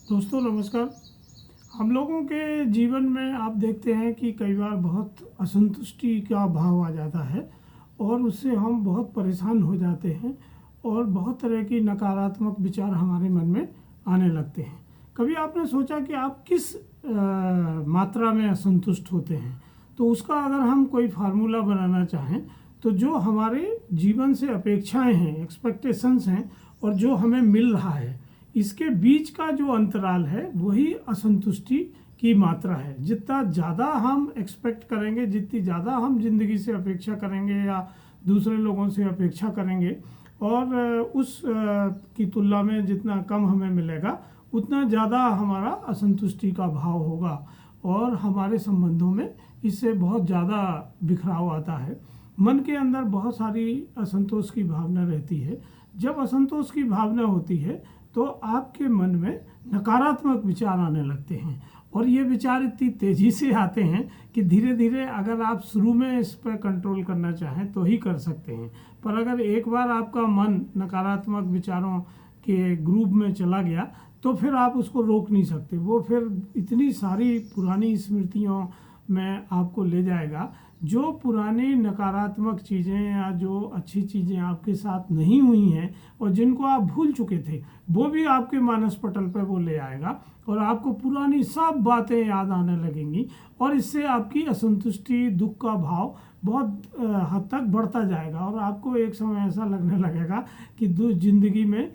दोस्तों नमस्कार। हम लोगों के जीवन में आप देखते हैं कि कई बार बहुत असंतुष्टि का भाव आ जाता है और उससे हम बहुत परेशान हो जाते हैं और बहुत तरह की नकारात्मक विचार हमारे मन में आने लगते हैं। कभी आपने सोचा कि आप किस मात्रा में असंतुष्ट होते हैं? तो उसका अगर हम कोई फार्मूला बनाना चाहें तो जो हमारे जीवन से अपेक्षाएं हैं, एक्सपेक्टेशंस हैं और जो हमें मिल रहा है, इसके बीच का जो अंतराल है वही असंतुष्टि की मात्रा है। जितना ज़्यादा हम एक्सपेक्ट करेंगे, जितनी ज़्यादा हम जिंदगी से अपेक्षा करेंगे या दूसरे लोगों से अपेक्षा करेंगे और उस की तुलना में जितना कम हमें मिलेगा उतना ज़्यादा हमारा असंतुष्टि का भाव होगा और हमारे संबंधों में इससे बहुत ज़्यादा बिखराव आता है। मन के अंदर बहुत सारी असंतोष की भावना रहती है। जब असंतोष की भावना होती है तो आपके मन में नकारात्मक विचार आने लगते हैं और ये विचार इतनी तेज़ी से आते हैं कि धीरे धीरे अगर आप शुरू में इस पर कंट्रोल करना चाहें तो ही कर सकते हैं, पर अगर एक बार आपका मन नकारात्मक विचारों के ग्रुप में चला गया तो फिर आप उसको रोक नहीं सकते। वो फिर इतनी सारी पुरानी स्मृतियों में आपको ले जाएगा। जो पुरानी नकारात्मक चीज़ें या जो अच्छी चीज़ें आपके साथ नहीं हुई हैं और जिनको आप भूल चुके थे वो भी आपके मानस पटल पर वो ले आएगा और आपको पुरानी सब बातें याद आने लगेंगी और इससे आपकी असंतुष्टि, दुख का भाव बहुत हद तक बढ़ता जाएगा और आपको एक समय ऐसा लगने लगेगा कि जिंदगी में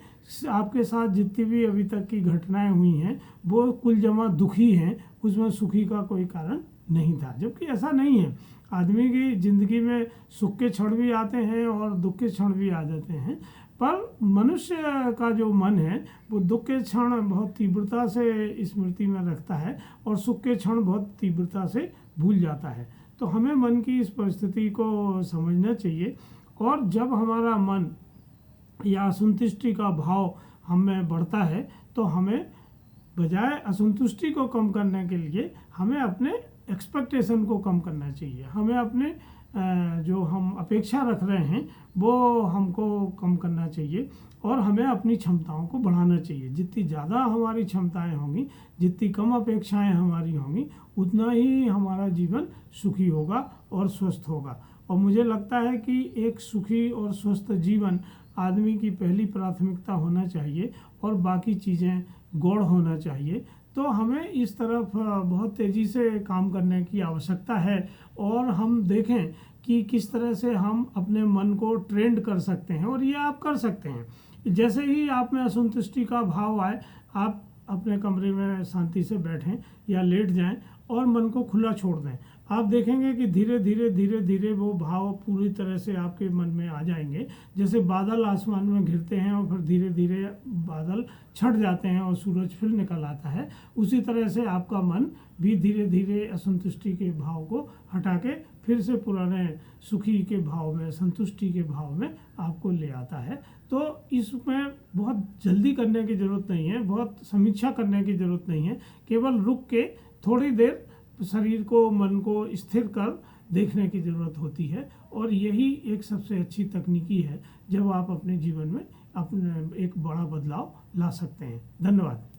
आपके साथ जितनी भी अभी तक की घटनाएं हुई हैं वो कुल जमा दुखी हैं, उसमें सुखी का कोई कारण नहीं था। जबकि ऐसा नहीं है। आदमी की ज़िंदगी में सुख के क्षण भी आते हैं और दुख के क्षण भी आ जाते हैं, पर मनुष्य का जो मन है वो दुख के क्षण बहुत तीव्रता से स्मृति में रखता है और सुख के क्षण बहुत तीव्रता से भूल जाता है। तो हमें मन की इस परिस्थिति को समझना चाहिए और जब हमारा मन या असंतुष्टि का भाव हमें बढ़ता है तो हमें बजाय असंतुष्टि को कम करने के लिए हमें अपने एक्सपेक्टेशन को कम करना चाहिए। हमें अपने जो हम अपेक्षा रख रहे हैं वो हमको कम करना चाहिए और हमें अपनी क्षमताओं को बढ़ाना चाहिए। जितनी ज़्यादा हमारी क्षमताएं होंगी, जितनी कम अपेक्षाएं हमारी होंगी, उतना ही हमारा जीवन सुखी होगा और स्वस्थ होगा। और मुझे लगता है कि एक सुखी और स्वस्थ जीवन आदमी की पहली प्राथमिकता होना चाहिए और बाकी चीज़ें गौड़ होना चाहिए। तो हमें इस तरफ बहुत तेज़ी से काम करने की आवश्यकता है और हम देखें कि किस तरह से हम अपने मन को ट्रेंड कर सकते हैं और ये आप कर सकते हैं। जैसे ही आप में असंतुष्टि का भाव आए, आप अपने कमरे में शांति से बैठें या लेट जाएं और मन को खुला छोड़ दें। आप देखेंगे कि धीरे धीरे वो भाव पूरी तरह से आपके मन में आ जाएंगे। जैसे बादल आसमान में घिरते हैं और फिर धीरे धीरे बादल छट जाते हैं और सूरज फिर निकल आता है, उसी तरह से आपका मन भी धीरे धीरे असंतुष्टि के भाव को हटा के फिर से पुराने सुखी के भाव में, संतुष्टि के भाव में आपको ले आता है। तो इसमें बहुत जल्दी करने की ज़रूरत नहीं है, बहुत समीक्षा करने की ज़रूरत नहीं है। केवल रुक के थोड़ी देर शरीर को, मन को स्थिर कर देखने की ज़रूरत होती है और यही एक सबसे अच्छी तकनीकी है जब आप अपने जीवन में अपने एक बड़ा बदलाव ला सकते हैं। धन्यवाद।